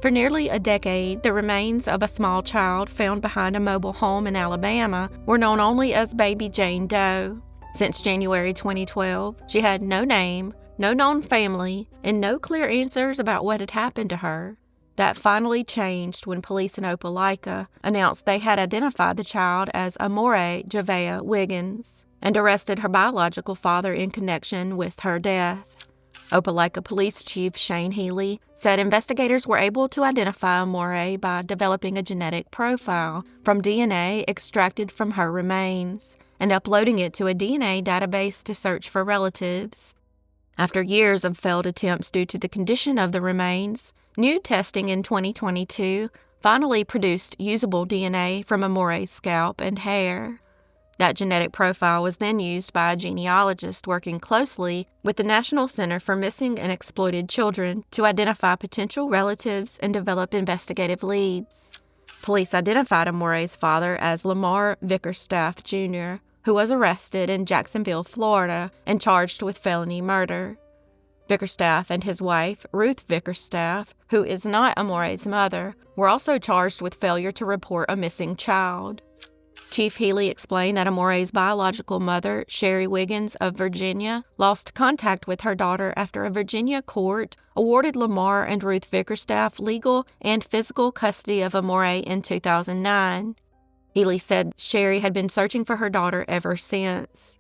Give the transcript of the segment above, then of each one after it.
For nearly a decade, the remains of a small child found behind a mobile home in Alabama were known only as baby Jane Doe. Since January 2012, she had no name, no known family, and no clear answers about what had happened to her. That finally changed when police in Opelika announced they had identified the child as Amore Joveah Wiggins and arrested her biological father in connection with her death. Opelika Police Chief Shane Healy said investigators were able to identify Amore by developing a genetic profile from DNA extracted from her remains and uploading it to a DNA database to search for relatives. After years of failed attempts due to the condition of the remains, new testing in 2022 finally produced usable DNA from Amore's scalp and hair. That genetic profile was then used by a genealogist working closely with the National Center for Missing and Exploited Children to identify potential relatives and develop investigative leads. Police identified Amore's father as Lamar Vickerstaff Jr., who was arrested in Jacksonville, Florida, and charged with felony murder. Vickerstaff and his wife, Ruth Vickerstaff, who is not Amore's mother, were also charged with failure to report a missing child. Chief Healy explained that Amore's biological mother, Sherry Wiggins of Virginia, lost contact with her daughter after a Virginia court awarded Lamar and Ruth Vickerstaff legal and physical custody of Amore in 2009. Healy said Sherry had been searching for her daughter ever since.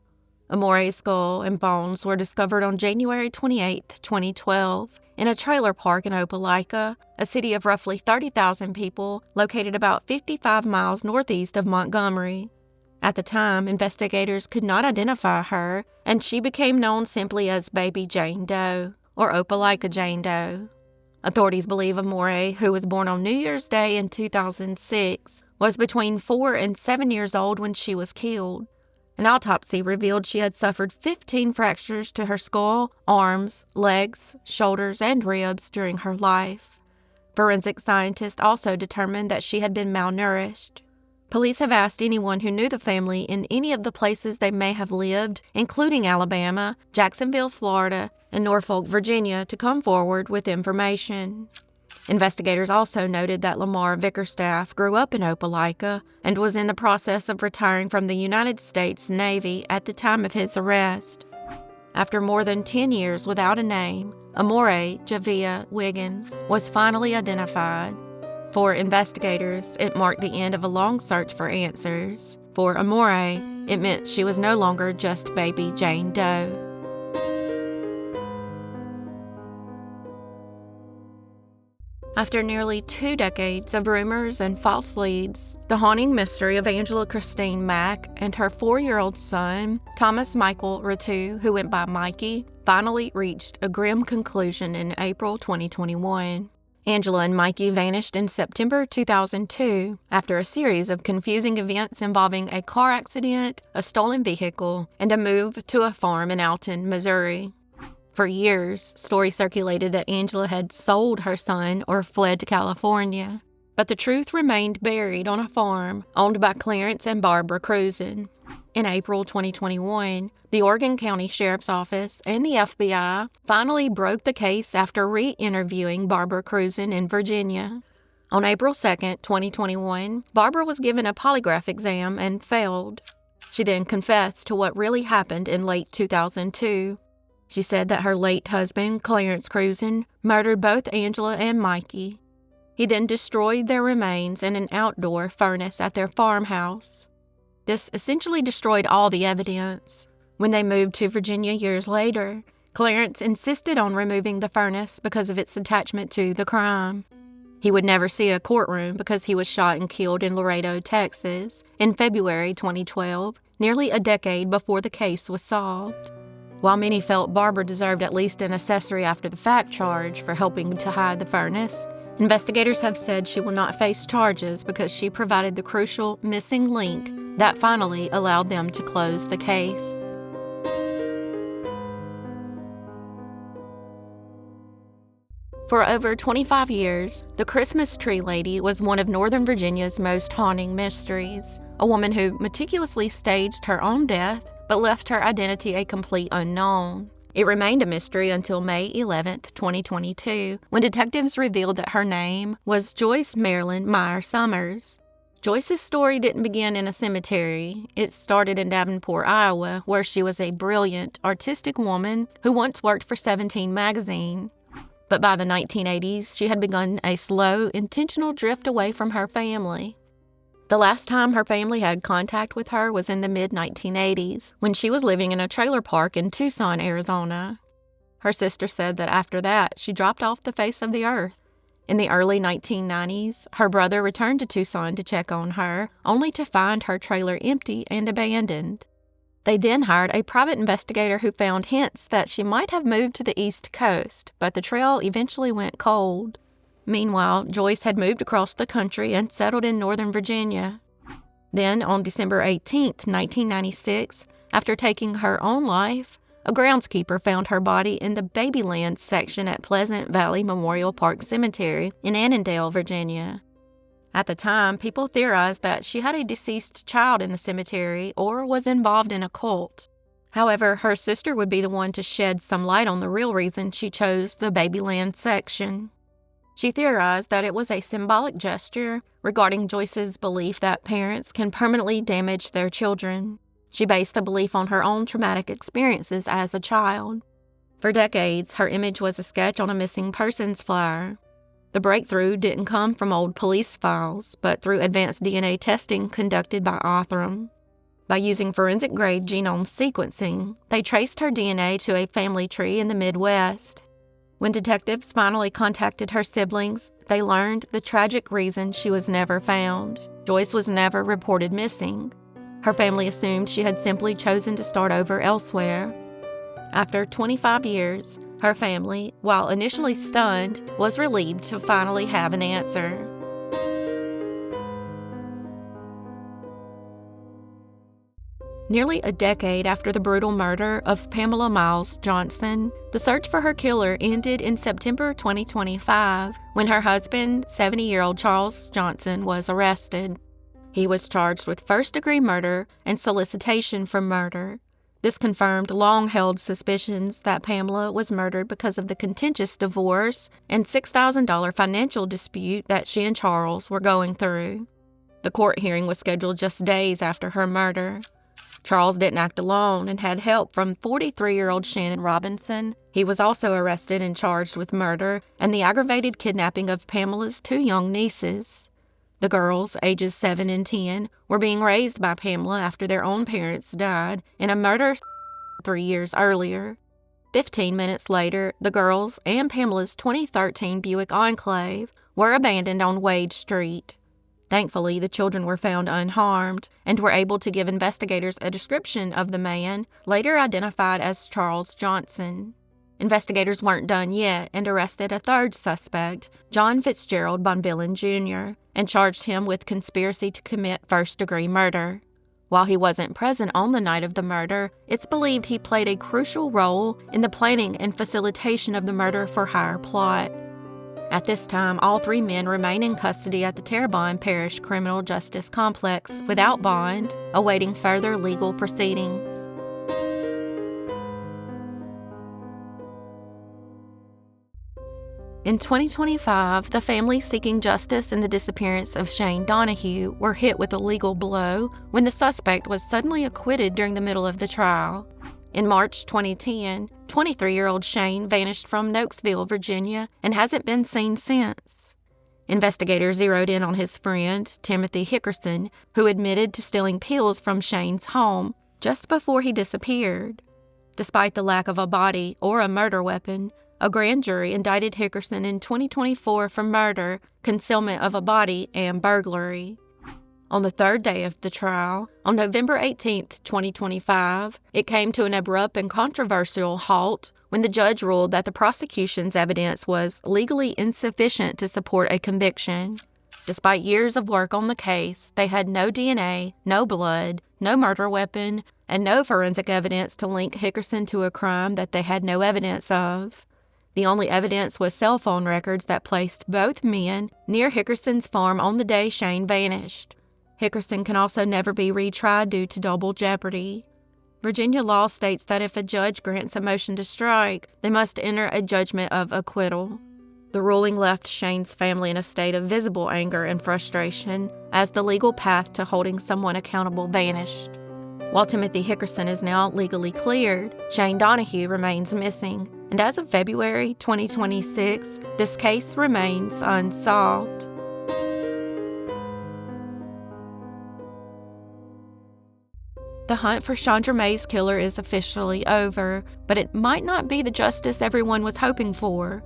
Amore's skull and bones were discovered on January 28, 2012, in a trailer park in Opelika, a city of roughly 30,000 people located about 55 miles northeast of Montgomery. At the time, investigators could not identify her, and she became known simply as Baby Jane Doe, or Opelika Jane Doe. Authorities believe Amore, who was born on New Year's Day in 2006, was between 4 and 7 years old when she was killed. An autopsy revealed she had suffered 15 fractures to her skull, arms, legs, shoulders, and ribs during her life. Forensic scientists also determined that she had been malnourished. Police have asked anyone who knew the family in any of the places they may have lived, including Alabama, Jacksonville, Florida, and Norfolk, Virginia, to come forward with information. Investigators also noted that Lamar Vickerstaff grew up in Opelika and was in the process of retiring from the United States Navy at the time of his arrest. After more than 10 years without a name, Amore Joveah Wiggins was finally identified. For investigators, it marked the end of a long search for answers. For Amore, it meant she was no longer just baby Jane Doe. After nearly 2 decades of rumors and false leads, the haunting mystery of Angela Christine Mack and her 4-year-old son, Thomas Michael Rettew, who went by Mikey, finally reached a grim conclusion in April 2021. Angela and Mikey vanished in September 2002 after a series of confusing events involving a car accident, a stolen vehicle, and a move to a farm in Alton, Missouri. For years, stories circulated that Angela had sold her son or fled to California, but the truth remained buried on a farm owned by Clarence and Barbara Cruzen. In April 2021, the Oregon County Sheriff's Office and the FBI finally broke the case after re-interviewing Barbara Cruzen in Virginia. On April 2, 2021, Barbara was given a polygraph exam and failed. She then confessed to what really happened in late 2002. She said that her late husband, Clarence Cruzen, murdered both Angela and Mikey. He then destroyed their remains in an outdoor furnace at their farmhouse. This essentially destroyed all the evidence. When they moved to Virginia years later, Clarence insisted on removing the furnace because of its attachment to the crime. He would never see a courtroom because he was shot and killed in Laredo, Texas, in February 2012, nearly a decade before the case was solved. While many felt Barbara deserved at least an accessory after the fact charge for helping to hide the furnace, investigators have said she will not face charges because she provided the crucial missing link that finally allowed them to close the case. For over 25 years, the Christmas Tree Lady was one of Northern Virginia's most haunting mysteries, a woman who meticulously staged her own death but left her identity a complete unknown. It remained a mystery until May 11, 2022, when detectives revealed that her name was Joyce Marilyn Meyer Sommers. Joyce's story didn't begin in a cemetery. It started in Davenport, Iowa, where she was a brilliant, artistic woman who once worked for 17 magazine. But by the 1980s, she had begun a slow, intentional drift away from her family. The last time her family had contact with her was in the mid-1980s, when she was living in a trailer park in Tucson, Arizona. Her sister said that after that, she dropped off the face of the earth. In the early 1990s, her brother returned to Tucson to check on her, only to find her trailer empty and abandoned. They then hired a private investigator who found hints that she might have moved to the East Coast, but the trail eventually went cold. Meanwhile, Joyce had moved across the country and settled in Northern Virginia. Then, on December 18, 1996, after taking her own life, a groundskeeper found her body in the Babyland section at Pleasant Valley Memorial Park Cemetery in Annandale, Virginia. At the time, people theorized that she had a deceased child in the cemetery or was involved in a cult. However, her sister would be the one to shed some light on the real reason she chose the Babyland section. She theorized that it was a symbolic gesture regarding Joyce's belief that parents can permanently damage their children. She based the belief on her own traumatic experiences as a child. For decades, her image was a sketch on a missing persons flyer. The breakthrough didn't come from old police files, but through advanced DNA testing conducted by Othram. By using forensic-grade genome sequencing, they traced her DNA to a family tree in the Midwest. When detectives finally contacted her siblings, they learned the tragic reason she was never found. Joyce was never reported missing. Her family assumed she had simply chosen to start over elsewhere. After 25 years, her family, while initially stunned, was relieved to finally have an answer. Nearly a decade after the brutal murder of Pamela Myles-Johnson, the search for her killer ended in September 2025 when her husband, 70-year-old Charles Johnson, was arrested. He was charged with first-degree murder and solicitation for murder. This confirmed long-held suspicions that Pamela was murdered because of the contentious divorce and $6,000 financial dispute that she and Charles were going through. The court hearing was scheduled just days after her murder. Charles didn't act alone and had help from 43-year-old Shannon Robinson. He was also arrested and charged with murder and the aggravated kidnapping of Pamela's two young nieces. The girls, ages 7 and 10, were being raised by Pamela after their own parents died in a murder 3 years earlier. 15 minutes later, the girls and Pamela's 2013 Buick Enclave were abandoned on Wade Street. Thankfully, the children were found unharmed and were able to give investigators a description of the man, later identified as Charles Johnson. Investigators weren't done yet and arrested a third suspect, John Fitzgerald Bonvillain Jr., and charged him with conspiracy to commit first-degree murder. While he wasn't present on the night of the murder, it's believed he played a crucial role in the planning and facilitation of the murder-for-hire plot. At this time, all 3 men remain in custody at the Terrebonne Parish Criminal Justice Complex without bond, awaiting further legal proceedings. In 2025, the family seeking justice in the disappearance of Shane Donahue were hit with a legal blow when the suspect was suddenly acquitted during the middle of the trial. In March 2010, 23-year-old Shane vanished from Nokesville, Virginia, and hasn't been seen since. Investigators zeroed in on his friend, Timothy Hickerson, who admitted to stealing pills from Shane's home just before he disappeared. Despite the lack of a body or a murder weapon, a grand jury indicted Hickerson in 2024 for murder, concealment of a body, and burglary. On the third day of the trial, on November 18, 2025, it came to an abrupt and controversial halt when the judge ruled that the prosecution's evidence was legally insufficient to support a conviction. Despite years of work on the case, they had no DNA, no blood, no murder weapon, and no forensic evidence to link Hickerson to a crime that they had no evidence of. The only evidence was cell phone records that placed both men near Hickerson's farm on the day Shane vanished. Hickerson can also never be retried due to double jeopardy. Virginia law states that if a judge grants a motion to strike, they must enter a judgment of acquittal. The ruling left Shane's family in a state of visible anger and frustration as the legal path to holding someone accountable vanished. While Timothy Hickerson is now legally cleared, Jane Donahue remains missing, and as of February 2026, this case remains unsolved. The hunt for Shondra May's killer is officially over, but it might not be the justice everyone was hoping for.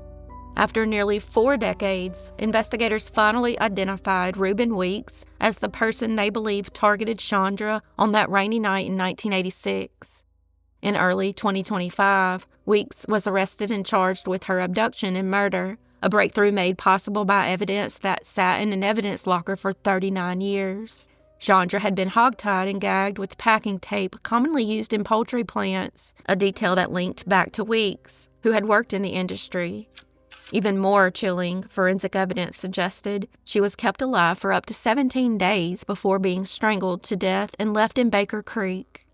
After nearly 4 decades, investigators finally identified Reuben Weeks as the person they believe targeted Shondra on that rainy night in 1986. In early 2025, Weeks was arrested and charged with her abduction and murder, a breakthrough made possible by evidence that sat in an evidence locker for 39 years. Shondra had been hogtied and gagged with packing tape commonly used in poultry plants, a detail that linked back to Weeks, who had worked in the industry. Even more chilling, forensic evidence suggested she was kept alive for up to 17 days before being strangled to death and left in Baker Creek.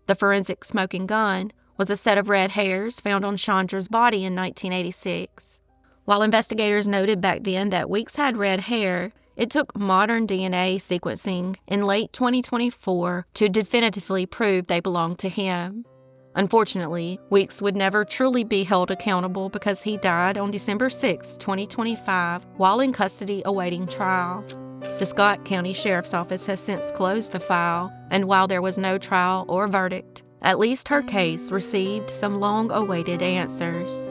The forensic smoking gun was a set of red hairs found on Shondra's body in 1986. While investigators noted back then that Weeks had red hair, it took modern DNA sequencing in late 2024 to definitively prove they belonged to him. Unfortunately, Weeks would never truly be held accountable because he died on December 6, 2025, while in custody awaiting trial. The Scott County Sheriff's Office has since closed the file, and while there was no trial or verdict, at least her case received some long-awaited answers.